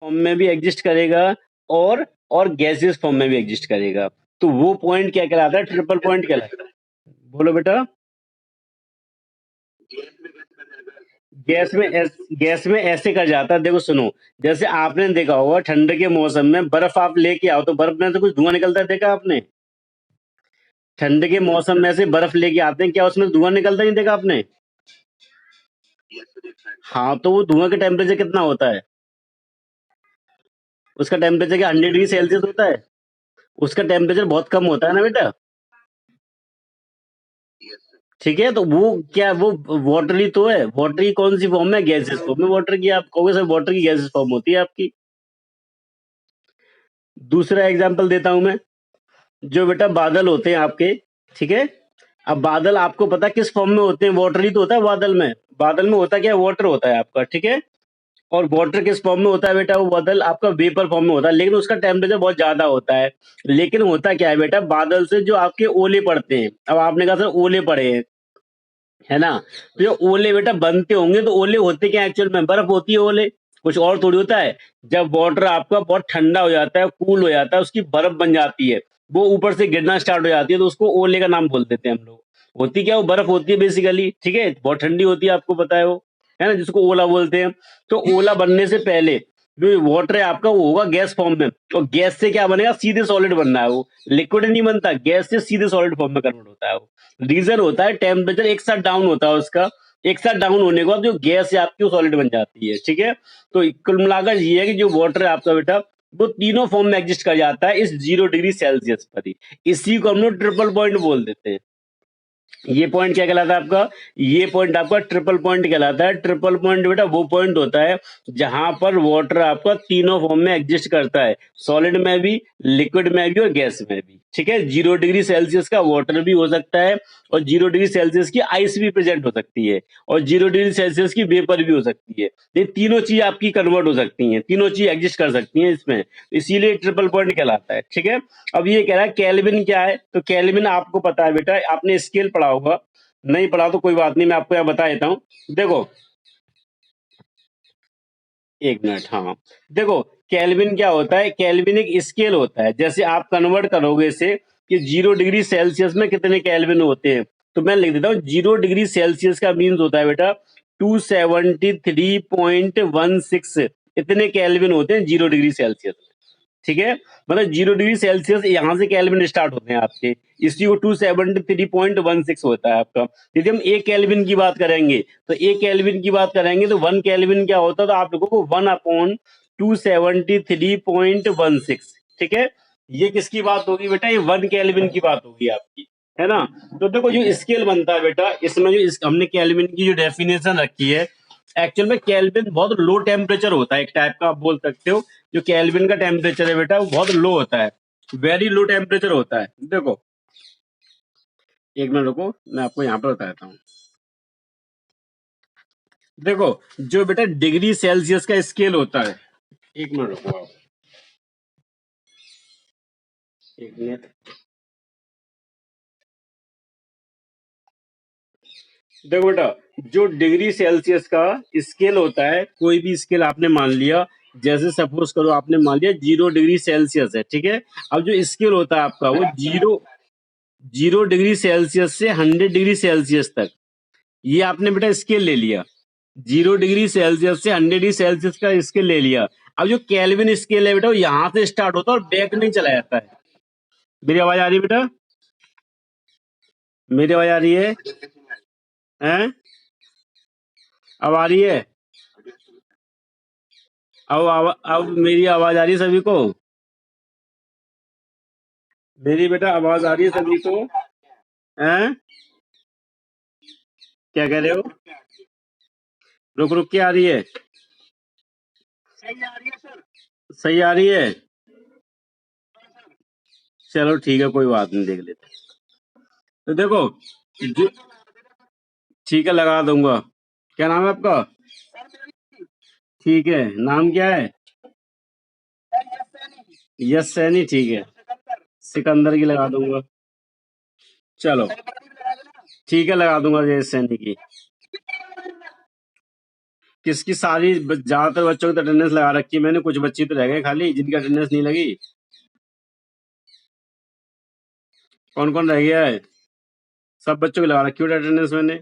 Form में भी exist करेगा और गैसियस फॉर्म में भी एग्जिस्ट करेगा। तो वो पॉइंट क्या कहलाता है? ट्रिपल पॉइंट कहलाता है। बोलो बेटा। गैस में ऐसे कर जाता है, देखो सुनो। जैसे आपने देखा होगा ठंड के मौसम में बर्फ आप लेके आओ तो बर्फ में से कुछ धुआं निकलता है, देखा आपने? ठंड के मौसम में से बर्फ लेके आते हैं, क्या उसमें धुआं निकलता नहीं, देखा आपने? हाँ, तो वो धुआं का टेम्परेचर कितना होता है? उसका टेम्परेचर क्या 100 डिग्री सेल्सियस होता है? उसका टेम्परेचर बहुत कम होता है ना बेटा। ठीक है, तो वो क्या, वो वाटरी तो है। वाटरी कौन सी फॉर्म है? गैसेस फॉर्म में वाटर की। आप कहोगे सर वाटर की गैसेस फॉर्म होती है आपकी। दूसरा एग्जांपल देता हूं मैं। जो बेटा बादल होते हैं आपके, ठीक है। अब बादल आपको पता है किस फॉर्म में होते हैं? वाटर ही तो होता है बादल में। बादल में होता क्या है? वाटर होता है आपका, ठीक है। और वाटर किस फॉर्म में होता है बेटा? वो बादल आपका वेपर फॉर्म में होता है, लेकिन उसका टेम्परेचर बहुत ज्यादा होता है। लेकिन होता क्या है बेटा, बादल से जो आपके ओले पड़ते हैं, अब आपने कहा सर ओले पड़े हैं, है ना? तो जो ओले बेटा बनते होंगे, तो ओले होते क्या एक्चुअल में? बर्फ होती है ओले, कुछ और थोड़ी होता है। जब वाटर आपका बहुत ठंडा हो जाता है, कूल हो जाता है, उसकी बर्फ बन जाती है, वो ऊपर से गिरना स्टार्ट हो जाती है, तो उसको ओले का नाम बोल देते हैं हम लोग। होती क्या, वो बर्फ होती है बेसिकली, ठीक है, बहुत ठंडी होती है, आपको पता है वो, है ना, जिसको ओला बोलते हैं। तो ओला बनने से पहले जो वाटर है आपका वो होगा गैस फॉर्म में, और गैस से क्या बनेगा? सीधे सॉलिड बनना है वो, लिक्विड नहीं बनता, गैस से सीधे सॉलिड फॉर्म में कन्वर्ट होता है वो। रीजन होता है टेम्परेचर एक साथ डाउन होता है उसका। एक साथ डाउन होने के बाद जो गैस है आपकी वो सॉलिड बन जाती है, ठीक है। तो कुल मिलाकर ये है कि जो वाटर है आपका बेटा, वो तीनों फॉर्म में एग्जिस्ट कर जाता है इस 0 डिग्री सेल्सियस पर ही। इसी को हम लोग ट्रिपल पॉइंट बोल देते हैं। ये पॉइंट क्या कहलाता है आपका? ये पॉइंट आपका ट्रिपल पॉइंट कहलाता है। ट्रिपल पॉइंट बेटा वो पॉइंट होता है जहां पर वाटर आपका तीनों फॉर्म में एग्जिस्ट करता है, सॉलिड में भी, लिक्विड में भी और गैस में भी, ठीक है। 0 डिग्री सेल्सियस का वाटर भी हो सकता है, और 0 डिग्री सेल्सियस की आइस भी प्रेजेंट हो सकती है, और 0 डिग्री सेल्सियस की वेपर भी हो सकती है। ये तीनों चीज आपकी कन्वर्ट हो सकती हैं, तीनों चीज एग्जिस्ट कर सकती हैं इसमें, इसीलिए ट्रिपल पॉइंट कहलाता है, ठीक है। अब ये कह रहा है केल्विन क्या है, तो केल्विन आपको पता है बेटा, आपने स्केल पढ़ा होगा। नहीं पढ़ा तो कोई बात नहीं, मैं आपको यहाँ बता देता हूँ। देखो, एक मिनट, हाँ। देखो, केल्विन क्या होता है? केल्विन एक स्केल होता है, जैसे आप कन्वर्ट करोगे इसे कि 0 डिग्री सेल्सियस में कितने केल्विन होते हैं, तो मैं लिख देता हूँ 0 डिग्री सेल्सियस का मीन्स होता है बेटा 273.16, इतने केल्विन होते हैं 0 डिग्री सेल्सियस। ठीक है, मतलब 0 डिग्री सेल्सियस यहाँ से केल्विन स्टार्ट होते हैं आपके, इसी को 273.16 होता है आपका। यदि हम एक केल्विन की बात करेंगे, तो एक केल्विन की बात करेंगे तो 1 केल्विन क्या होता है, तो आप लोगों को 1/273.16, ठीक है। ये किसकी बात होगी बेटा? ये 1 केल्विन की बात होगी आपकी, है ना। तो देखो जो स्केल बनता है बेटा, इसमें जो हमने केल्विन की जो डेफिनेशन रखी है, एक्चुअल में केल्विन बहुत लो टेम्परेचर होता है, एक टाइप का आप बोल सकते हो। जो केल्विन का टेम्परेचर है बेटा वो बहुत लो होता है, वेरी लो टेम्परेचर होता है। देखो, एक मिनट रुको, मैं आपको यहाँ पर बताता हूँ। देखो, जो बेटा डिग्री सेल्सियस का स्केल होता है, एक मिनट रुको आप, एक मिनट। देखो बेटा, जो डिग्री सेल्सियस का स्केल होता है, कोई भी स्केल आपने मान लिया, जैसे सपोज करो आपने मान लिया 0 डिग्री सेल्सियस है, ठीक है। अब जो स्केल होता है आपका वो 0 डिग्री सेल्सियस से 100 डिग्री सेल्सियस तक, ये आपने बेटा स्केल ले लिया। 0 डिग्री सेल्सियस से 100 डिग्री सेल्सियस का स्केल ले लिया। अब जो केल्विन स्केल है बेटा वो यहाँ से स्टार्ट होता है और बैक नहीं चला जाता है। मेरी आवाज आ रही है बेटा? मेरी आवाज आ रही है? हैं? अब आ रही है? अब मेरी आवाज आ रही है सभी को? मेरी बेटा आवाज आ रही है सभी को? हैं? क्या कह रहे हो? रुक रुक के आ रही है? सही आ रही है? चलो ठीक है, कोई बात नहीं, देख लेते हैं। तो देखो, जो, ठीक है लगा दूंगा। क्या नाम है आपका? ठीक है, नाम क्या है? यस सैनी, ठीक है। सिकंदर की लगा दूंगा। चलो ठीक है, लगा दूंगा यस सैनी की। किसकी सारी ज्यादातर बच्चों की तो अटेंडेंस लगा रखी है मैंने, कुछ बच्चे तो रह गए खाली जिनकी अटेंडेंस नहीं लगी। कौन कौन रह गया है? सब बच्चों की लगा रखी है अटेंडेंस मैंने।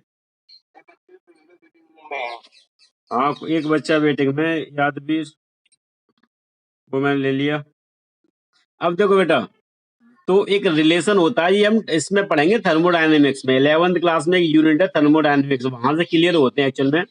हाँ, एक बच्चा वेटिंग में, याद भी, वो मैंने ले लिया। अब देखो बेटा, तो एक रिलेशन होता है, ये हम इसमें पढ़ेंगे थर्मोडायनेमिक्स में, 11th क्लास में एक यूनिट है थर्मोडायनेमिक्स, वहां से क्लियर होते हैं एक्चुअल में।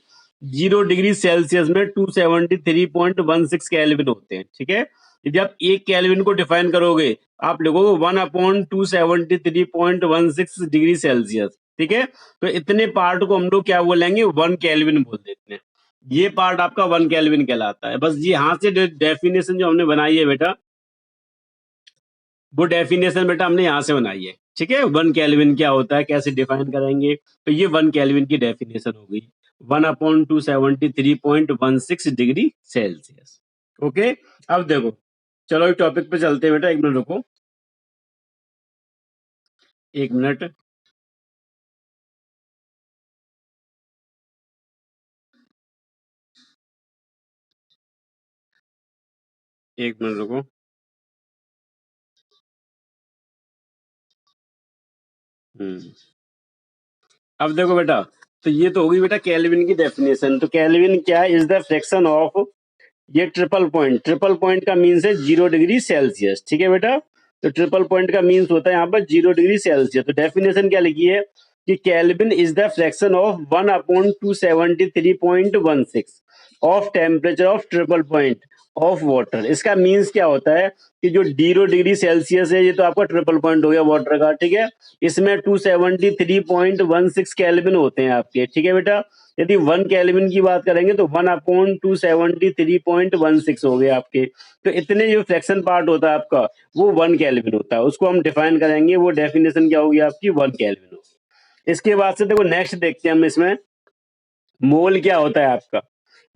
0 डिग्री सेल्सियस में 273.16 केल्विन होते हैं, ठीक है। यदि आप एक केल्विन को डिफाइन करोगे, आप लिखोगे 1/273.16 डिग्री सेल्सियस, ठीक है। तो इतने पार्ट को हम लोग क्या बोलेंगे, 1 केल्विन बोल देते हैं। ये पार्ट आपका 1 केल्विन कहलाता है। बस यहाँ से डेफिनेशन जो हमने बनाई है बेटा, वो डेफिनेशन बेटा हमने यहाँ से बनाई है, ठीक है। 1 केल्विन क्या होता है, कैसे डिफाइन करेंगे, तो ये 1 केल्विन की डेफिनेशन हो गई, 1/273.16 डिग्री सेल्सियस। ओके, अब देखो, चलो इस टॉपिक पे चलते हैं बेटा, 1 मिनट रुको, 1 मिनट, एक मिनट रुको। अब देखो बेटा, तो ये तो होगी बेटा केल्विन की डेफिनेशन। तो केल्विन क्या है, इज द फ्रैक्शन ऑफ, ये ट्रिपल पॉइंट का मीन्स है 0 डिग्री सेल्सियस, ठीक है बेटा। तो ट्रिपल पॉइंट का मीन्स होता है यहाँ पर 0 डिग्री सेल्सियस। तो डेफिनेशन क्या लिखी है कि kelvin is the fraction of 1/273.16 of temperature of triple point of water. इसका मीन्स क्या होता है कि जो 0 डिग्री सेल्सियस है, ये तो आपका ट्रिपल पॉइंट हो गया वाटर का, ठीक है। इसमें 273.16 केल्विन होते हैं आपके, ठीक है बेटा। यदि 1 केल्विन की बात करेंगे तो 1/273.16 हो गए आपके। तो इतने जो फ्रैक्शन पार्ट होता है आपका, वो 1 केल्विन होता है, उसको हम डिफाइन करेंगे, वो डेफिनेशन क्या होगी आपकी, 1 केल्विन होगी। इसके बाद से देखो नेक्स्ट देखते हैं हम इसमें, मोल क्या होता है आपका,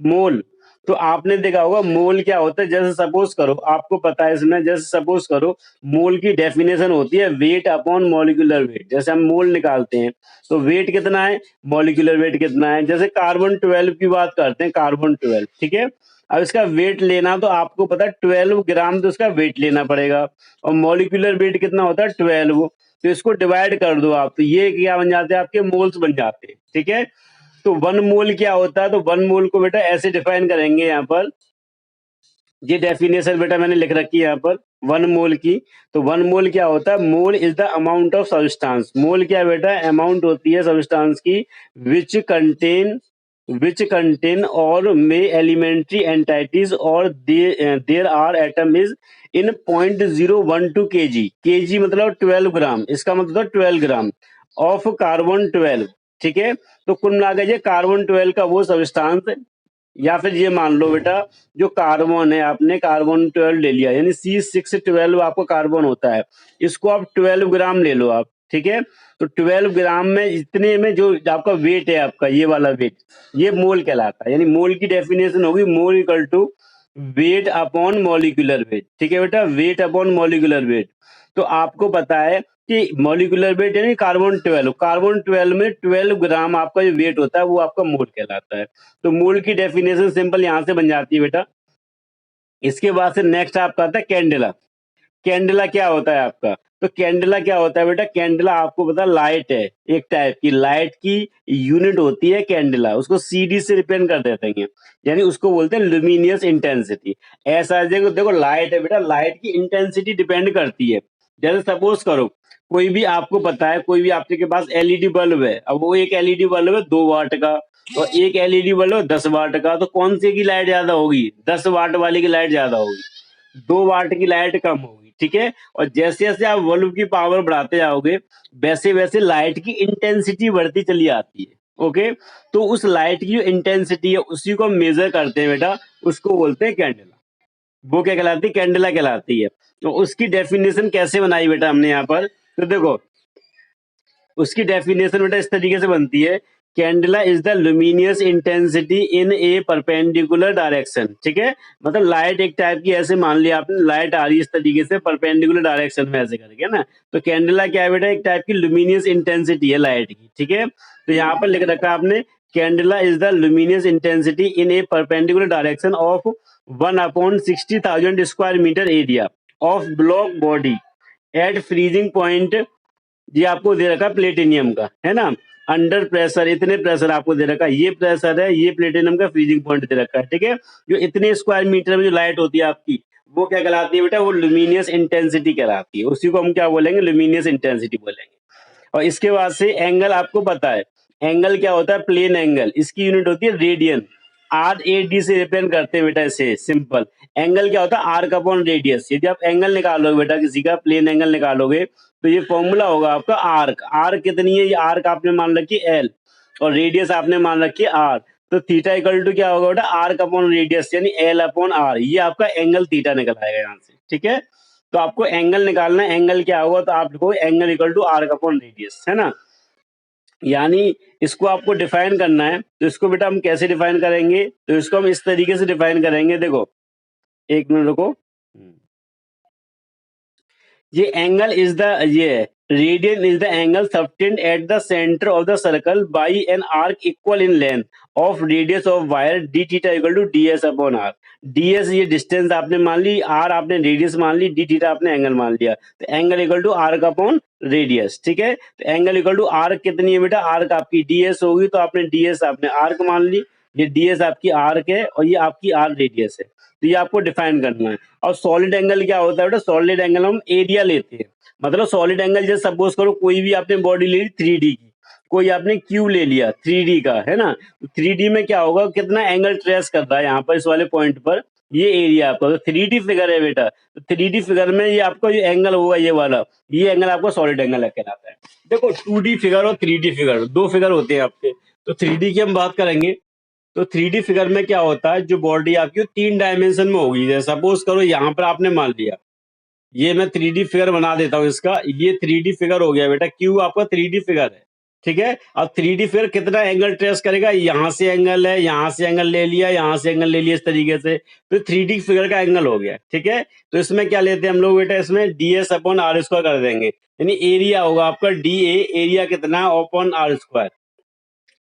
मोल। तो आपने देखा होगा मोल क्या होता है, जैसे सपोज करो, आपको पता है इसमें, जैसे सपोज करो मोल की डेफिनेशन होती है वेट अपॉन मॉलिक्यूलर वेट। जैसे हम मोल निकालते हैं तो वेट कितना है, मॉलिक्यूलर वेट कितना है। जैसे कार्बन 12 की बात करते हैं, कार्बन 12, ठीक है। अब इसका वेट लेना तो आपको पता है 12 ग्राम, तो इसका वेट लेना पड़ेगा। और मॉलिक्यूलर वेट कितना होता है, 12। तो इसको डिवाइड कर दो आप, तो ये क्या बन जाते हैं आपके, मोल्स बन जाते हैं, ठीक है। तो 1 मोल क्या होता है, तो 1 मोल को बेटा ऐसे डिफाइन करेंगे यहाँ पर, ये डेफिनेशन बेटा मैंने लिख रखी है यहाँ पर 1 मोल की। तो 1 मोल क्या होता है, mole is the amount of substance. Mole क्या बेटा, अमाउंट होती है सब्सटेंस की विच कंटेन और मे एलिमेंट्री एंटाइटीज और there are atom is in 0.012 kg। KG मतलब 12 ग्राम, इसका मतलब 12 ग्राम ऑफ कार्बन 12, ठीक है। तो कुल मिला के ये कार्बन 12 का वो सब्सटेंस है। या फिर ये मान लो बेटा, जो कार्बन है, आपने कार्बन 12 ले लिया, यानी C612 आपका कार्बन होता है, इसको आप 12 ग्राम ले लो आप, ठीक है। तो 12 ग्राम में इतने में जो आपका वेट है, आपका ये वाला वेट, ये मोल कहलाता है। यानी मोल की डेफिनेशन होगी mole equal to weight upon molecular weight, ठीक है बेटा, वेट अपॉन मॉलिक्यूलर वेट। तो आपको पता है कि मॉलिक्यूलर वेट यानी कार्बन 12 में 12 ग्राम आपका जो वेट होता है, वो आपका मोल कहलाता है। तो मोल की डेफिनेशन सिंपल यहां से बन जाती है बेटा। इसके बाद से नेक्स्ट आपका आता है कैंडेला। कैंडेला क्या होता है आपका, तो कैंडेला क्या होता है बेटा, कैंडेला आपको पता लाइट है, एक टाइप की लाइट की यूनिट होती है कैंडेला, उसको सीडी से रिप्रेजेंट कर देते हैं, यानी उसको बोलते हैं लुमिनियस इंटेंसिटी। ऐसा देखो देखो लाइट है बेटा, लाइट की इंटेंसिटी डिपेंड करती है। जैसे सपोज करो, कोई भी आपको पता है, कोई भी आपके पास एलईडी बल्ब है, अब वो एक एलईडी बल्ब है 2 वाट का, और एक एलईडी बल्ब है 10 वाट का, तो कौन सी की लाइट ज्यादा होगी, 10 वाट वाली की लाइट ज्यादा होगी, 2 वाट की लाइट कम होगी, ठीक है। और जैसे जैसे आप बल्ब की पावर बढ़ाते जाओगे, वैसे वैसे लाइट की इंटेंसिटी बढ़ती चली आती है, ओके। तो उस लाइट की जो इंटेंसिटी है, उसी को मेजर करते हैं बेटा, उसको बोलते हैं कैंडेला। वो क्या कहलाती है, कैंडेला कहलाती है। तो उसकी डेफिनेशन कैसे बनाई बेटा हमने यहाँ पर, तो देखो उसकी डेफिनेशन बेटा इस तरीके से बनती है, candela is the luminous intensity in a perpendicular direction, ठीक है। मतलब लाइट एक टाइप की, ऐसे मान लिया आपने लाइट आ रही है इस तरीके से परपेंडिकुलर डायरेक्शन में ऐसे करके ना, तो कैंडेला क्या है बेटा, एक टाइप की लुमिनियस इंटेंसिटी है लाइट की, ठीक है। तो यहाँ पर लिख रखा है आपने candela is the luminous intensity in a perpendicular direction of 1/60,000 square metre area of black body at freezing point. ये आपको दे रखा है प्लेटिनियम का, है ना। अंडर प्रेशर, इतने प्रेशर आपको दे रखा है, ये प्रेशर है, ये प्लेटिनियम का फ्रीजिंग पॉइंट दे रखा है, ठीक है। जो इतने स्क्वायर मीटर में जो लाइट होती है आपकी, वो क्या कहलाती है बेटा, वो लुमिनियस इंटेंसिटी कहलाती है। उसी को हम क्या बोलेंगे, लुमिनियस इंटेंसिटी बोलेंगे। और इसके बाद से एंगल आपको पता है, एंगल क्या होता है, प्लेन एंगल, इसकी यूनिट होती है रेडियन। RAD से रिप्रेजेंट करते हैं बेटा इसे, सिंपल। एंगल क्या होता है, आर्क अपॉन रेडियस। यदि आप एंगल निकालोगे बेटा, किसी का प्लेन एंगल निकालोगे, तो ये फॉर्मूला होगा आपका आर्क। आर्क कितनी है, ये आर्क आपने मान रखी है L, और रेडियस आपने मान रखी है R। तो थीटा इक्वल टू क्या होगा बेटा, आर्क अपॉन रेडियस, यानी L अपॉन R। ये आपका एंगल थीटा निकल आएगा यहाँ से, ठीक है। तो आपको एंगल निकालना है, एंगल क्या होगा, तो आप लिखो angle equal to arc upon radius, है ना। यानी इसको आपको डिफाइन करना है, तो इसको बेटा हम कैसे डिफाइन करेंगे, तो इसको हम इस तरीके से डिफाइन करेंगे। देखो, एक मिनट रुको। ये एंगल इज द, ये radian is the angle subtend at the centre of the circle by an arc equal in length of radius of wire D theta equal to ds upon R. ds ये distance आपने मान ली, r आपने radius मान ली, d theta आपने angle मान लिया, तो angle equal to arc upon radius, ठीक है। तो एंगल इक्वल टू आर्क कितनी है बेटा, आर्क आपकी ds होगी, तो आपने ds आपने आर्क मान ली, ये ds आपकी आर्क है, और ये आपकी r रेडियस है। तो ये आपको डिफाइन करना है। और सॉलिड एंगल क्या होता है बेटा, सॉलिड एंगल हम एरिया लेते हैं। मतलब सॉलिड एंगल जैसे सपोज करो कोई भी आपने बॉडी ले ली 3D की, कोई आपने क्यू ले लिया 3D का, है ना। 3D में क्या होगा, कितना एंगल ट्रेस कर रहा है यहाँ पर इस वाले पॉइंट पर, ये एरिया आपका। तो 3D फिगर है बेटा, तो 3D फिगर में ये आपका जो एंगल होगा, ये वाला, ये एंगल आपका सॉलिड एंगल कहलाता है। देखो 2D फिगर और 3D फिगर, दो फिगर होते हैं आपके। तो 3D की हम बात करेंगे, तो 3D फिगर में क्या होता है, जो बॉडी आपकी 3 डायमेंशन में होगी। जैसे सपोज करो यहाँ पर आपने मान लिया, ये मैं 3D फिगर बना देता हूँ इसका, ये 3D फिगर हो गया बेटा, क्यू आपका 3D फिगर है, ठीक है। अब 3D फिगर कितना एंगल ट्रेस करेगा, यहाँ से एंगल है, यहाँ से एंगल ले लिया, यहाँ से एंगल ले लिया, इस तरीके से, तो 3D फिगर का एंगल हो गया, ठीक है। तो इसमें क्या लेते हैं हम लोग बेटा, इसमें ds अपॉन आर स्क्वायर कर देंगे, यानी एरिया होगा आपका DA, एरिया कितना अपॉन आर स्क्वायर।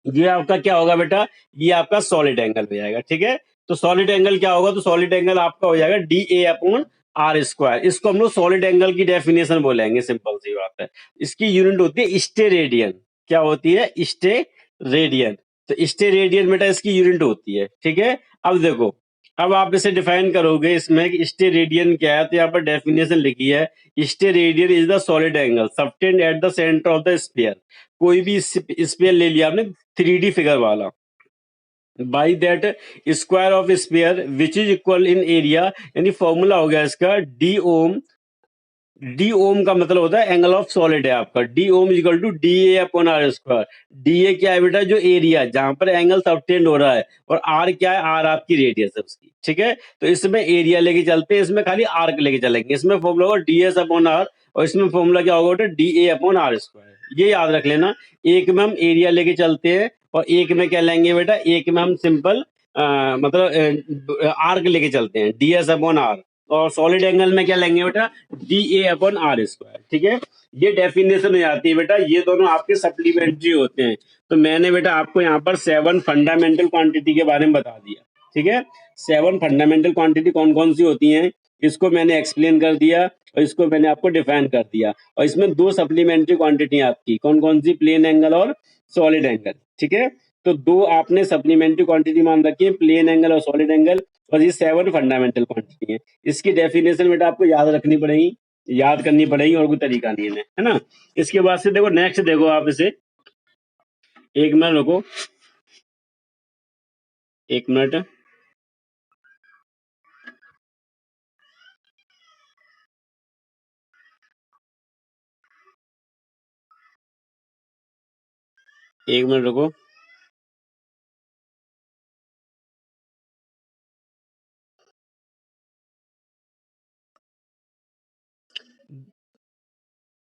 ये आपका क्या होगा बेटा, ये आपका सॉलिड एंगल हो जाएगा, ठीक है। तो सॉलिड एंगल क्या होगा, तो सॉलिड एंगल आपका हो जाएगा DA अपॉन आर स्क्वायर। इसको हम लोग सॉलिड एंगल की डेफिनेशन बोलेंगे, सिंपल सी बात है। इसकी यूनिट होती है स्टेरेडियन। क्या होती है, स्टेरेडियन। तो स्टेरेडियन बेटा इसकी यूनिट होती है, ठीक है। अब देखो, अब आप इसे डिफाइन करोगे इसमें कि स्टेरेडियन क्या है, तो यहाँ पर डेफिनेशन लिखी है, steradian is the solid angle subtend at the centre of the sphere. कोई भी स्फीयर ले लिया आपने 3D फिगर वाला, by that square of sphere which is equal in area, यानी फॉर्मूला हो गया इसका डी ओम। डी ओम का मतलब होता है एंगल ऑफ सॉलिड है आपका, D ohm is equal to DA upon R square. DA क्या है बेटा, जो एरिया जहां पर एंगल सबटेंड हो रहा है, और आर क्या है, आर आपकी रेडियस है उसकी, ठीक है। तो इसमें एरिया लेके चलते हैं, इसमें खाली आर्क लेके चलेंगे। इसमें फॉर्मूला होगा DS अपॉन आर, और इसमें फॉर्मूला क्या होगा बेटा, DA अपॉन आर स्क्वायर। ये याद रख लेना, एक में हम एरिया लेके चलते हैं, और एक में क्या लेंगे बेटा, एक में हम सिंपल मतलब आर्क लेके चलते हैं, DS अपॉन आर। और सॉलिड एंगल में क्या लेंगे बेटा, DA अपॉन आर स्क्वायर, ठीक है। ये डेफिनेशन हो जाती है बेटा, ये दोनों आपके सप्लीमेंट्री होते हैं। तो मैंने बेटा आपको यहाँ पर 7 फंडामेंटल क्वांटिटी के बारे में बता दिया, ठीक है। 7 फंडामेंटल क्वांटिटी कौन कौन सी होती हैं, इसको मैंने एक्सप्लेन कर दिया, और इसको मैंने आपको डिफाइन कर दिया। और इसमें 2 सप्लीमेंट्री क्वांटिटी आपकी कौन कौन सी, प्लेन एंगल और सॉलिड एंगल, ठीक है। तो 2 आपने सप्लीमेंट्री क्वांटिटी मान रखी है, प्लेन एंगल और सॉलिड एंगल, और ये 7 फंडामेंटल क्वांटिटी है। इसकी डेफिनेशन बेटा आपको याद रखनी पड़ेगी, याद करनी पड़ेगी, और कोई तरीका नहीं है ना। इसके बाद से देखो नेक्स्ट, देखो आप इसे, एक मिनट रुको, एक मिनट, एक मिनट रुको।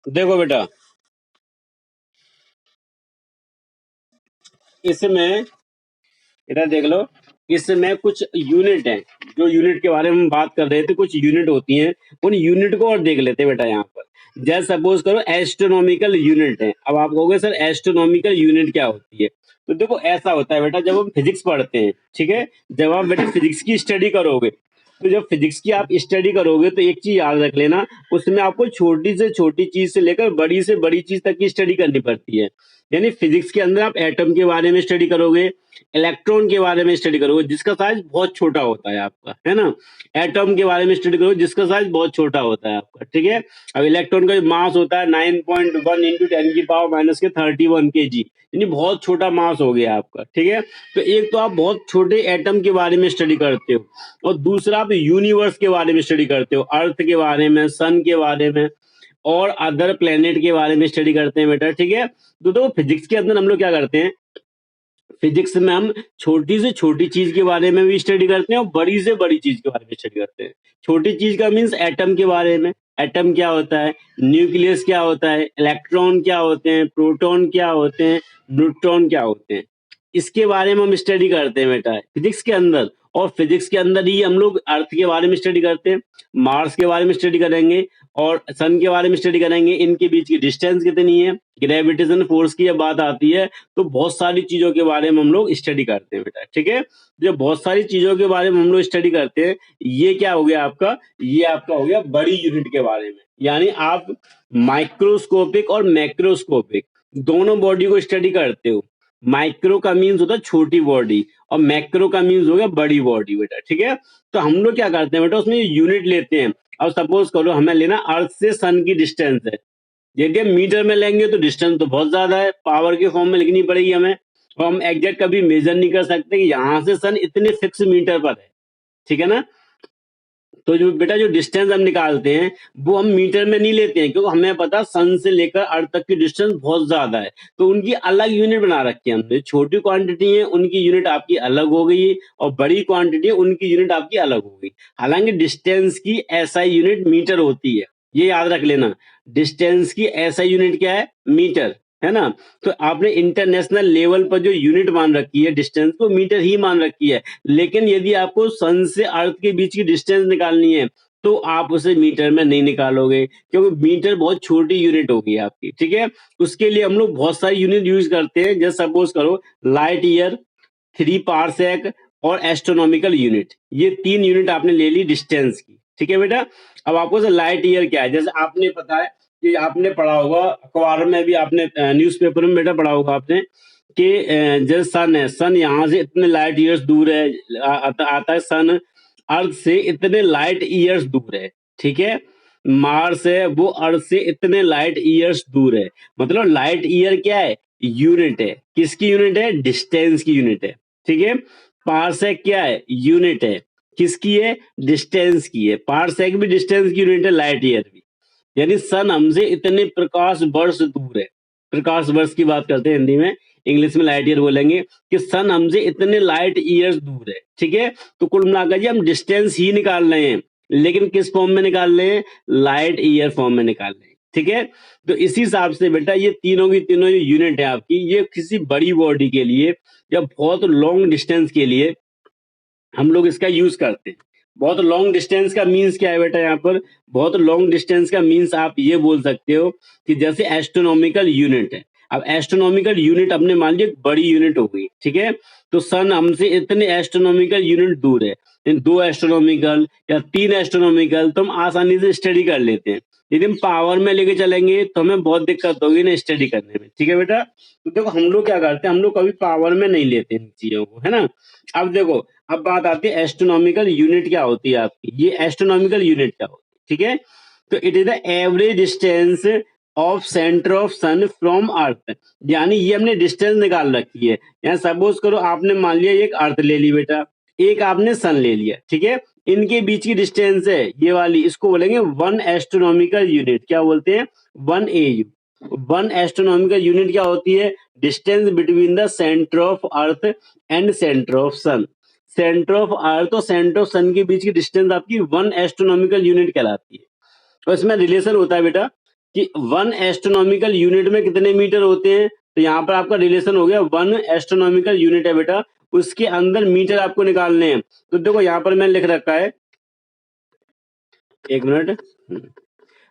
देखो बेटा, इसमें इधर देख लो, इसमें कुछ यूनिट है, जो यूनिट के बारे में हम बात कर रहे थे, कुछ यूनिट होती हैं, उन यूनिट को और देख लेते हैं बेटा यहाँ पर। जैसे सपोज करो एस्ट्रोनॉमिकल यूनिट है। अब आप कहोगे सर एस्ट्रोनॉमिकल यूनिट क्या होती है? तो देखो ऐसा होता है बेटा, जब हम फिजिक्स पढ़ते हैं, ठीक है, जब आप बेटा फिजिक्स की स्टडी करोगे, तो जब फिजिक्स की आप स्टडी करोगे तो एक चीज याद रख लेना, उसमें आपको छोटी से छोटी चीज से लेकर बड़ी से बड़ी चीज तक की स्टडी करनी पड़ती है। यानी फिजिक्स के अंदर आप एटम के बारे में स्टडी करोगे, इलेक्ट्रॉन के बारे में स्टडी करोगे जिसका साइज बहुत छोटा होता है आपका, है ना। एटम के बारे में स्टडी करोगे जिसका साइज बहुत छोटा होता है आपका, ठीक है। अब इलेक्ट्रॉन का जो मास होता है 9.1 इंटू 10⁻⁻⁻के जी, यानी बहुत छोटा मास हो गया आपका, ठीक है। तो एक तो आप बहुत छोटे एटम के बारे में स्टडी करते हो, और दूसरा आप यूनिवर्स के बारे में स्टडी करते हो, अर्थ के बारे में, सन के बारे में और अदर प्लेनेट के बारे में स्टडी करते हैं बेटा, ठीक है। तो फिजिक्स के अंदर हम लोग क्या करते हैं, फिजिक्स में हम छोटी से छोटी चीज के बारे में भी स्टडी करते हैं और बड़ी से बड़ी चीज के बारे में स्टडी करते हैं। छोटी चीज का मीन्स एटम के बारे में, एटम क्या होता है, न्यूक्लियस क्या होता है, इलेक्ट्रॉन क्या होते हैं, प्रोटॉन क्या होते हैं, न्यूट्रॉन क्या होते हैं, इसके बारे में हम स्टडी करते हैं बेटा फिजिक्स के अंदर। और फिजिक्स के अंदर ही हम लोग अर्थ के बारे में स्टडी करते हैं, मार्स के बारे में स्टडी करेंगे और सन के बारे में स्टडी करेंगे, इनके बीच की डिस्टेंस कितनी है, ग्रेविटेशन फोर्स की जब बात आती है तो बहुत सारी चीजों के बारे में हम लोग स्टडी करते हैं बेटा, ठीक है। जब बहुत सारी चीजों के बारे में हम लोग स्टडी करते हैं, ये क्या हो गया आपका, ये आपका हो गया बड़ी यूनिट के बारे में। यानी आप माइक्रोस्कोपिक और मैक्रोस्कोपिक दोनों बॉडी को स्टडी करते हो। माइक्रो का मीन्स होता है छोटी बॉडी और मैक्रो का मीन्स हो गया बड़ी बॉडी बेटा, ठीक है। तो हम लोग क्या करते हैं बेटा, उसमें यूनिट लेते हैं। अब सपोज करो हमें लेना अर्थ से सन की डिस्टेंस है, यदि हम मीटर में लेंगे तो डिस्टेंस तो बहुत ज्यादा है, पावर के फॉर्म में लिखनी पड़ेगी हमें, और हम एग्जैक्ट कभी मेजर नहीं कर सकते कि यहाँ से सन इतने फिक्स मीटर पर है, ठीक है ना। तो जो बेटा जो डिस्टेंस हम निकालते हैं वो हम मीटर में नहीं लेते हैं, क्योंकि हमें पता सन से लेकर अर्थ तक की डिस्टेंस बहुत ज्यादा है, तो उनकी अलग यूनिट बना रखी है हमने। छोटी क्वांटिटी है उनकी यूनिट आपकी अलग हो गई, और बड़ी क्वांटिटी है उनकी यूनिट आपकी अलग हो गई। हालांकि डिस्टेंस की एसआई यूनिट मीटर होती है, ये याद रख लेना। डिस्टेंस की एसआई यूनिट क्या है, मीटर, है ना। तो आपने इंटरनेशनल लेवल पर जो यूनिट मान रखी है डिस्टेंस को, मीटर ही मान रखी है। लेकिन यदि आपको सन से अर्थ के बीच की डिस्टेंस निकालनी है तो आप उसे मीटर में नहीं निकालोगे, क्योंकि मीटर बहुत छोटी यूनिट होगी आपकी, ठीक है। उसके लिए हम लोग बहुत सारी यूनिट यूज करते हैं, जैसे सपोज करो लाइट ईयर, 3 पारसेक और एस्ट्रोनॉमिकल यूनिट, ये 3 यूनिट आपने ले ली डिस्टेंस की, ठीक है बेटा। अब आपको लाइट ईयर क्या है, जैसे आपने पता है कि आपने पढ़ा होगा अखबार में भी, आपने न्यूज़पेपर में बेटा पढ़ा होगा आपने कि जैसे सन है, सन यहाँ से इतने लाइट ईयर्स दूर है, आता है सन अर्थ से इतने लाइट ईयर्स दूर है, ठीक है। मार्स है वो अर्थ से इतने लाइट ईयर्स दूर है। मतलब लाइट ईयर क्या है, यूनिट है, किसकी यूनिट है, डिस्टेंस की यूनिट है, ठीक है। पारसेक क्या है, यूनिट है, किसकी है, डिस्टेंस की है। पारसेक भी डिस्टेंस की यूनिट है, लाइट ईयर भी। यानी सन हमसे इतने प्रकाश वर्ष दूर है, प्रकाश वर्ष की बात करते हैं हिंदी में, इंग्लिश में लाइट ईयर बोलेंगे कि सन हमसे इतने लाइट ईयर्स दूर है, ठीक है। तो कुल मिलाकर जी हम डिस्टेंस ही निकाल रहे हैं, लेकिन किस फॉर्म में निकाल रहे हैं, लाइट ईयर फॉर्म में निकाल रहे हैं, ठीक है। तो इसी हिसाब से बेटा ये तीनों की तीनों जो यूनिट है आपकी, ये किसी बड़ी बॉडी के लिए या बहुत लॉन्ग डिस्टेंस के लिए हम लोग इसका यूज करते हैं। बहुत लॉन्ग डिस्टेंस का मीन्स क्या है बेटा, यहाँ पर बहुत लॉन्ग डिस्टेंस का मीन्स आप ये बोल सकते हो कि जैसे एस्ट्रोनॉमिकल यूनिट है। अब एस्ट्रोनॉमिकल यूनिट अपने मान लीजिए बड़ी यूनिट हो गई, ठीक है। तो सन हमसे इतने एस्ट्रोनॉमिकल यूनिट दूर है, 2 एस्ट्रोनॉमिकल या 3 एस्ट्रोनॉमिकल तो हम आसानी से स्टडी कर लेते हैं। यदि हम पावर में लेके चलेंगे तो हमें बहुत दिक्कत होगी ना स्टडी करने में, ठीक है बेटा। तो देखो हम लोग क्या करते हैं, हम लोग कभी पावर में नहीं लेते इन चीजों को, है ना। अब देखो, अब बात आती है एस्ट्रोनॉमिकल यूनिट क्या होती है आपकी, ये एस्ट्रोनॉमिकल यूनिट क्या होती है, ठीक है। तो it is the average distance of centre of sun from earth, यानी ये हमने डिस्टेंस निकाल रखी है। यहाँ सपोज करो आपने मान लिया एक अर्थ ले ली बेटा, एक आपने सन ले लिया, ठीक है। इनके बीच की डिस्टेंस है ये वाली, इसको बोलेंगे 1 एस्ट्रोनॉमिकल यूनिट, क्या बोलते हैं, 1 AU। 1 एस्ट्रोनॉमिकल यूनिट क्या होती है, distance between the centre of earth and centre of sun. Centre of earth और सेंटर ऑफ सन के बीच की डिस्टेंस आपकी 1 एस्ट्रोनॉमिकल यूनिट कहलाती है। और इसमें रिलेशन होता है बेटा कि 1 एस्ट्रोनॉमिकल यूनिट में कितने मीटर होते हैं, तो यहाँ पर आपका रिलेशन हो गया 1 एस्ट्रोनॉमिकल यूनिट है बेटा, उसके अंदर मीटर आपको निकालने हैं। तो देखो यहाँ पर मैंने लिख रखा है, एक मिनट,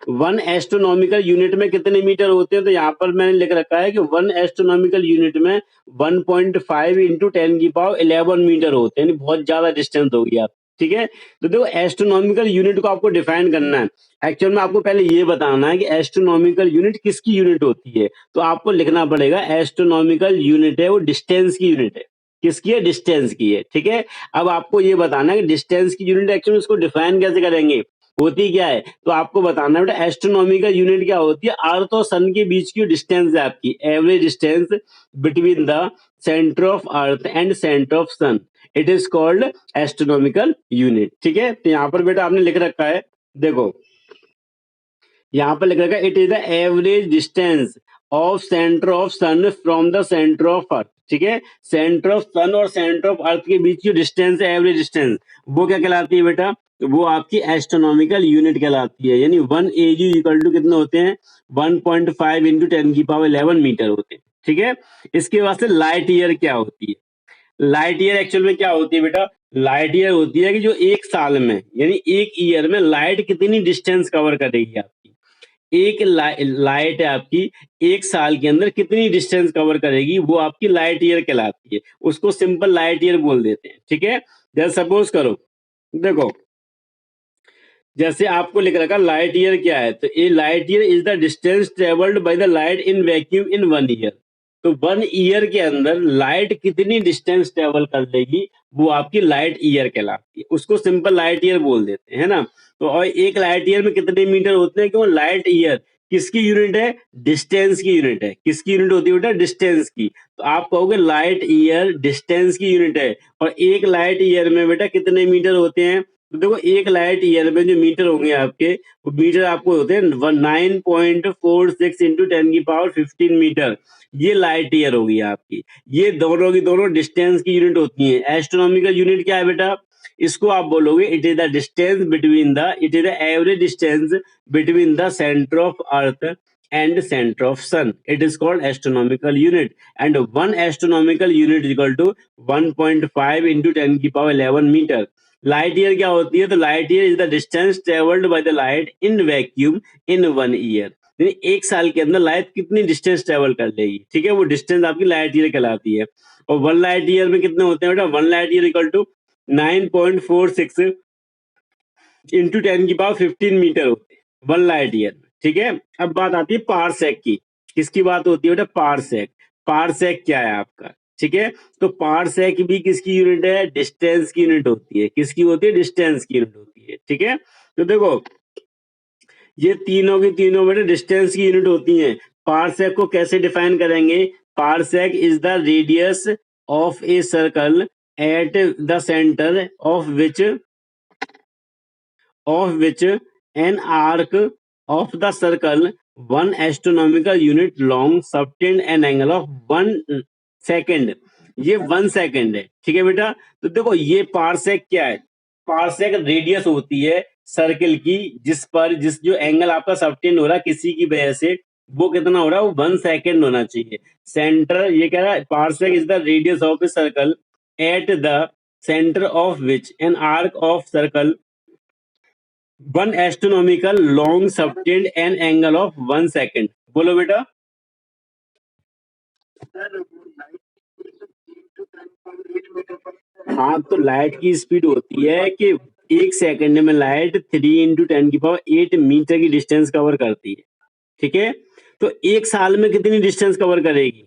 वन एस्ट्रोनॉमिकल यूनिट में कितने मीटर होते हैं? तो यहाँ पर मैंने लिख रखा है कि वन एस्ट्रोनॉमिकल यूनिट में 1.5 इंटू 10 की पावर 11 मीटर होते हैं, यानी बहुत ज्यादा डिस्टेंस हो गया। ठीक है, तो देखो एस्ट्रोनॉमिकल यूनिट को आपको डिफाइन करना है। एक्चुअल में आपको पहले ये बताना है कि एस्ट्रोनॉमिकल यूनिट किसकी यूनिट होती है। तो आपको लिखना पड़ेगा एस्ट्रोनॉमिकल यूनिट है वो डिस्टेंस की यूनिट है। किसकी है? डिस्टेंस की है। ठीक है, अब आपको ये बताना है कि डिस्टेंस की यूनिट एक्चुअली उसको डिफाइन कैसे करेंगे, होती क्या है। तो आपको बताना है बेटा एस्ट्रोनॉमिकल यूनिट क्या होती है, अर्थ और सन के बीच की डिस्टेंस है आपकी, average distance between the centre of earth and centre of sun, it is called astronomical unit. ठीक है, तो यहाँ पर बेटा आपने लिख रखा है, देखो यहाँ पर लिख रखा है it is the average distance of centre of sun from the centre of earth. ठीक है, सेंटर ऑफ सन और सेंटर ऑफ अर्थ के बीच की डिस्टेंस है एवरेज डिस्टेंस, वो क्या कहलाती है बेटा? वो आपकी एस्ट्रोनॉमिकल यूनिट कहलाती है। यानी 1 AU इक्वल टू कितने होते हैं? 1.5 इंटू 10 की पावर 11 मीटर होते हैं। ठीक है, इसके बाद से लाइट ईयर क्या होती है? लाइट ईयर एक्चुअल में क्या होती है बेटा? लाइट ईयर होती है कि जो एक साल में यानी एक ईयर में लाइट कितनी डिस्टेंस कवर करेगी आपकी। एक लाइट है आपकी एक साल के अंदर कितनी डिस्टेंस कवर करेगी, वो आपकी लाइट ईयर कहलाती है। उसको सिंपल लाइट ईयर बोल देते हैं। ठीक है, जैसे सपोज करो, देखो जैसे आपको लिख रखा लाइट ईयर क्या है, तो ये light year is the distance travelled by the light in vacuum in 1 year. तो 1 ईयर के अंदर लाइट कितनी डिस्टेंस ट्रेवल कर लेगी, वो आपकी लाइट ईयर कहलाती है। उसको सिंपल लाइट ईयर बोल देते हैं, है ना। तो और एक लाइट ईयर में कितने मीटर होते हैं? क्यों लाइट ईयर किसकी यूनिट है? डिस्टेंस की यूनिट है। किसकी यूनिट होती है बेटा? डिस्टेंस की। तो आप कहोगे लाइट ईयर डिस्टेंस की यूनिट है, और एक लाइट ईयर में बेटा कितने मीटर होते हैं? तो देखो एक लाइट ईयर में जो मीटर होंगे आपके, वो मीटर आपको होते हैं 9.46 इंटू 10 की पावर 15 मीटर। ये लाइट ईयर होगी आपकी। ये दोनों की दोनों डिस्टेंस की यूनिट होती है। एस्ट्रोनॉमिकल यूनिट क्या है बेटा? इसको आप बोलोगे it is the distance between the it is the average distance between the centre of earth and center of sun, it is called astronomical unit, and one astronomical unit is equal to 1.5 into 10 की power 11 metre. Light year क्या होती है? तो light year is the distance travelled by the light in vacuum in 1 year. यानी एक साल के अंदर लाइट कितनी डिस्टेंस ट्रेवल कर लेगी। ठीक है, वो डिस्टेंस आपकी लाइट ईयर कहलाती है। और वन लाइट ईयर में कितने होते हैं बेटा? One light year equal to 9.46 into 10 की पावर 15 मीटर होते हैं वन लाइट ईयर में। ठीक है, अब बात आती है पारसेक की। किसकी बात होती है बेटा? पारसेक। पारसेक क्या है आपका? ठीक है, तो पारसेक भी किसकी यूनिट है? डिस्टेंस की यूनिट होती है। किसकी होती है? डिस्टेंस की यूनिट होती है। ठीक है, तो देखो ये तीनों की तीनों बेटा डिस्टेंस की यूनिट होती हैं। पारसेक को कैसे डिफाइन करेंगे? Parsec is the radius of a circle eight the centre of which an arc of the circle 1 astronomical unit long subtend an angle of 1 second। ये 1 सेकेंड है। ठीक है बेटा, तो देखो ये पारसेक क्या है? पारसेक रेडियस होती है सर्किल की, जिस जो एंगल आपका सबटेंड हो रहा है किसी की वजह से, वो कितना हो रहा है? वो 1 सेकेंड होना चाहिए। सेंटर ये कह रहा है parsec is the radius of a circle eight the centre of which an arc of circle 1 astronomical long subtend an angle of 1 second। बोलो बेटा। हाँ, तो लाइट की स्पीड होती है कि एक सेकंड में लाइट 3 इंटू 10 की पावर 8 मीटर की डिस्टेंस कवर करती है। ठीक है, तो एक साल में कितनी डिस्टेंस कवर करेगी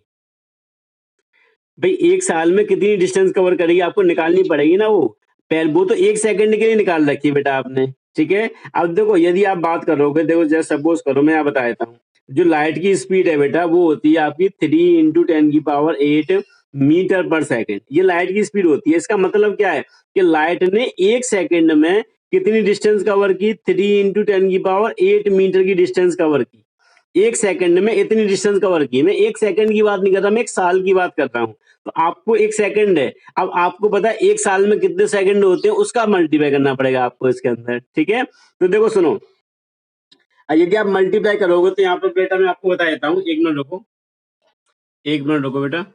भाई? एक साल में कितनी डिस्टेंस कवर करेगी आपको निकालनी पड़ेगी ना। वो पहले वो तो एक सेकंड के लिए निकाल रखी है बेटा आपने। ठीक है, अब देखो यदि आप बात करोगे, देखो जैसे सपोज करो मैं यहाँ बता देता हूँ, जो लाइट की स्पीड है बेटा वो होती है आपकी 3 इंटू 10 की पावर 8 मीटर पर सेकंड। ये लाइट की स्पीड होती है। इसका मतलब क्या है कि लाइट ने एक सेकंड में कितनी डिस्टेंस कवर की? 3 इंटू 10 की पावर 8 मीटर की डिस्टेंस कवर की। एक सेकंड में इतनी डिस्टेंस कवर की। मैं एक सेकंड की बात नहीं कर रहा, मैं एक साल की बात कर रहा हूँ। तो आपको एक सेकंड है, अब आपको पता है एक साल में कितने सेकंड होते हैं, उसका मल्टीप्लाई करना पड़ेगा आपको इसके अंदर। ठीक है, तो देखो सुनो, यदि आप मल्टीप्लाई करोगे तो यहाँ पर बेटा मैं आपको बता देता हूँ, 1 मिनट रुको, 1 मिनट रुको बेटा।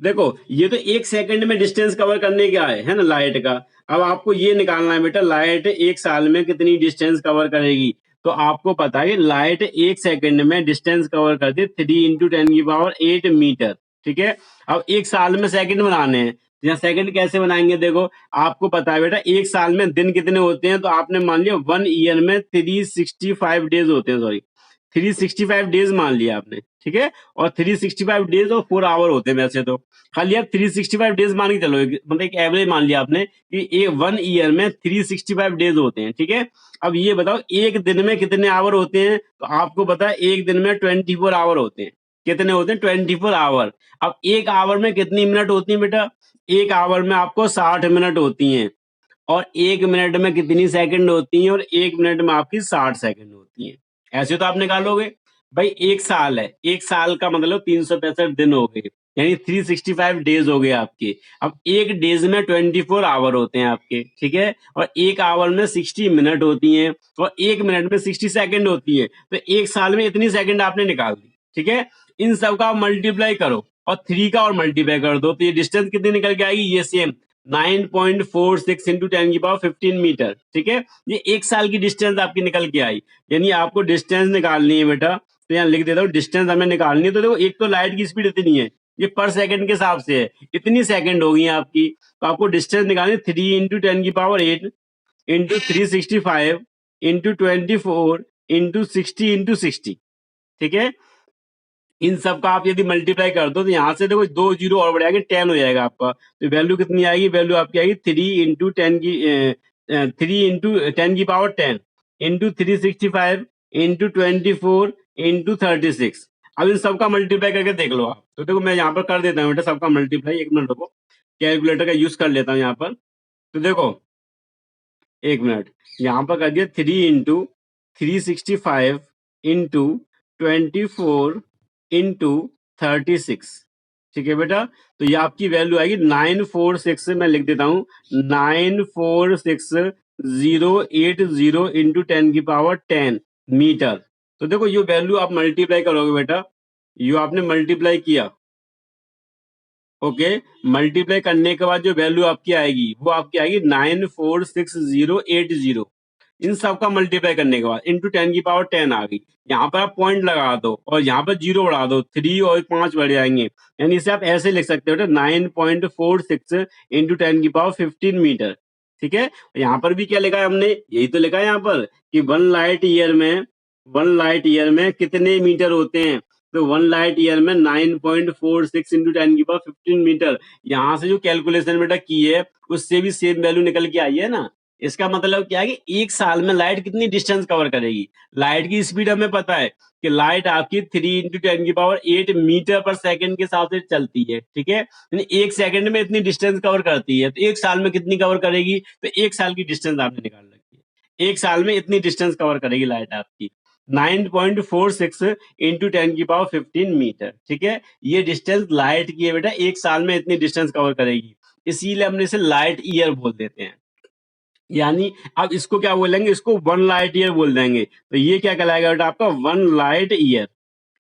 देखो ये तो 1 सेकंड में डिस्टेंस कवर करने का है ना लाइट का। अब आपको ये निकालना है बेटा, लाइट 1 साल में कितनी डिस्टेंस कवर करेगी। तो आपको पता है लाइट 1 सेकंड में डिस्टेंस कवर करती है 3 × 10⁸ ठीक है। अब 1 साल में सेकंड बनाने हैं, तो यहाँ सेकंड कैसे बनाएंगे। देखो आपको पता है बेटा 1 साल में दिन कितने होते हैं, तो आपने मान लिया 1 ईयर में 365 डेज होते हैं, सॉरी 365 डेज मान लिया आपने, ठीक है। और 365 डेज और 4 आवर होते हैं वैसे तो, खाली आप 365 डेज मान के चलो, मतलब एक एवरेज मान लिया आपने कि 1 ईयर में 365 डेज होते हैं, ठीक है। अब ये बताओ एक दिन में कितने आवर होते हैं, तो आपको पता है एक दिन में 24 आवर होते हैं। कितने होते हैं? 24 आवर। अब 1 आवर में कितनी मिनट होती है बेटा? 1 आवर में आपको 60 मिनट होती हैं। और 1 मिनट में कितनी सेकंड होती हैं? और 1 मिनट में आपकी 60 सेकंड होती हैं। ऐसे तो आप निकालोगे भाई। 1 साल है, 1 साल का मतलब 365 दिन हो गए, यानी 365 डेज हो गए आपके। अब एक डेज में 24 आवर होते हैं आपके, ठीक है। और 1 आवर में 60 मिनट होती हैं, और 1 मिनट में 60 सेकंड होती है। तो 1 साल में इतनी सेकंड आपने निकाल दी, ठीक है। इन सब का आप मल्टीप्लाई करो और 3 का और मल्टीप्लाई कर दो, तो ये डिस्टेंस कितनी निकल के आएगी? ये सेम 9.46 इंटू 10⁻15 मीटर, ठीक है। ये 1 साल की डिस्टेंस आपकी निकल के आई। यानी आपको डिस्टेंस निकालनी है बेटा, तो यहाँ लिख देता हूँ डिस्टेंस हमें निकालनी है। तो देखो एक तो लाइट की स्पीड इतनी है, ये पर सेकंड के हिसाब से है, इतनी सेकंड होगी आपकी। तो आपको डिस्टेंस निकालनी है 3 × 10⁻8 इंटू 365 इंटू 24 इंटू 60 ठीक है। इन सब का आप यदि मल्टीप्लाई कर दो तो यहाँ से देखो 2 जीरो और बढ़ जाएंगे, 10 हो जाएगा आपका। तो वैल्यू कितनी आएगी? वैल्यू आपकी आएगी 3 × 10⁻10 इंटू 365 इंटू 24 इंटू 36। अब इन सबका मल्टीप्लाई करके देख लो आप। तो देखो मैं यहाँ पर कर देता हूँ बेटा सबका मल्टीप्लाई, 1 मिनट रुको, कैलकुलेटर का यूज कर लेता हूँ यहाँ पर। तो देखो 1 मिनट, यहाँ पर कर दिया 3 × 365 इंटू 24 इंटू 36, ठीक है बेटा। तो ये आपकी वैल्यू आएगी 946, मैं लिख देता हूँ 946,080 इंटू 10⁻10 मीटर। तो देखो ये वैल्यू आप मल्टीप्लाई करोगे बेटा, ये आपने मल्टीप्लाई किया, ओके। मल्टीप्लाई करने के बाद जो वैल्यू आपकी आएगी वो आपकी आएगी 946,080। इन सब का मल्टीप्लाई करने के बाद इंटू 10⁻10 आ गई। यहाँ पर आप पॉइंट लगा दो और यहाँ पर जीरो बढ़ा दो, 3 और 5 बढ़ जाएंगे। यानी इसे आप ऐसे लिख सकते हो 9.46 इंटू 10⁻15 मीटर, ठीक है। यहाँ पर भी क्या लिखा है हमने? यही तो लिखा है यहाँ पर कि 1 लाइट ईयर में कितने मीटर होते हैं। तो 1 लाइट ईयर में 9.46 इंटू 10⁻15 मीटर। यहाँ से जो कैलकुलेशन बेटा की है उससे भी सेम वैल्यू निकल के आई है ना। इसका मतलब क्या है कि 1 साल में लाइट कितनी डिस्टेंस कवर करेगी। लाइट की स्पीड हमें पता है कि लाइट आपकी 3 × 10⁻8 मीटर पर सेकंड के हिसाब से चलती है, ठीक है। यानी 1 सेकंड में इतनी डिस्टेंस कवर करती है, तो 1 साल में कितनी कवर करेगी? तो 1 साल की डिस्टेंस आपने निकाल रखी है, 1 साल में इतनी डिस्टेंस कवर करेगी लाइट आपकी 9.46 इंटू 10⁻15 मीटर, ठीक है। ये डिस्टेंस लाइट की है बेटा, 1 साल में इतनी डिस्टेंस कवर करेगी, इसीलिए हमने इसे लाइट ईयर बोल देते हैं। यानी अब इसको क्या बोलेंगे? इसको 1 लाइट ईयर बोल देंगे। तो ये क्या कहलाएगा बेटा? आपका 1 लाइट ईयर,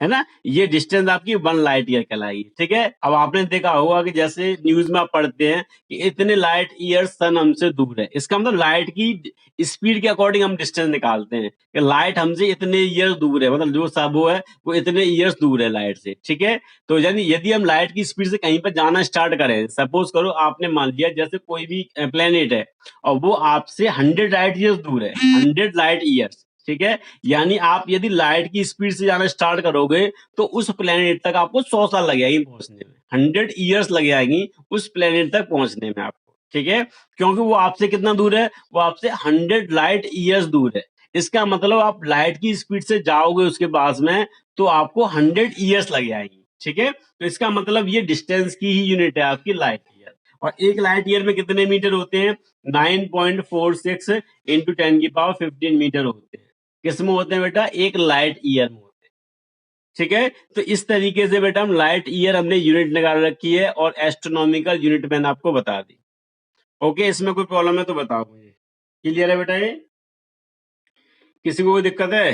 है ना। ये डिस्टेंस आपकी 1 लाइट ईयर कहलाएगी, ठीक है। अब आपने देखा होगा कि जैसे न्यूज में आप पढ़ते हैं कि इतने लाइट ईयर सन हमसे दूर है, इसका मतलब लाइट की स्पीड के अकॉर्डिंग हम डिस्टेंस निकालते हैं कि लाइट हमसे इतने ईयर दूर है, मतलब जो सब वो है वो इतने ईयर्स दूर है लाइट से, ठीक है। तो यानी यदि हम लाइट की स्पीड से कहीं पर जाना स्टार्ट करें, सपोज करो आपने मान लिया जैसे कोई भी प्लेनेट है और वो आपसे 100 लाइट ईयर्स दूर है, 100 लाइट ईयर्स, ठीक है। यानी आप यदि लाइट की स्पीड से जाना स्टार्ट करोगे तो उस प्लेनेट तक आपको 100 साल लग जाएंगे पहुंचने में, 100 ईयर्स लग जाएंगी उस प्लेनेट तक पहुंचने में आपको, ठीक है। क्योंकि वो आपसे कितना दूर है? वो आपसे 100 लाइट ईयर्स दूर है। इसका मतलब आप लाइट की स्पीड से जाओगे उसके पास में तो आपको 100 ईयर्स लग जाएंगी, ठीक है। तो इसका मतलब ये डिस्टेंस की ही यूनिट है आपकी लाइट ईयर। और एक लाइट ईयर में कितने मीटर होते हैं? 9.46 इंटू 10⁻15 मीटर होते हैं। किस में होते हैं बेटा? एक लाइट ईयर में होते हैं, ठीक है। तो इस तरीके से बेटा हम लाइट ईयर हमने यूनिट निकाल रखी है और एस्ट्रोनॉमिकल यूनिट मैंने आपको बता दी। ओके, इसमें कोई प्रॉब्लम है तो बताओ मुझे। क्लियर है बेटा? ये किसी को कोई दिक्कत है?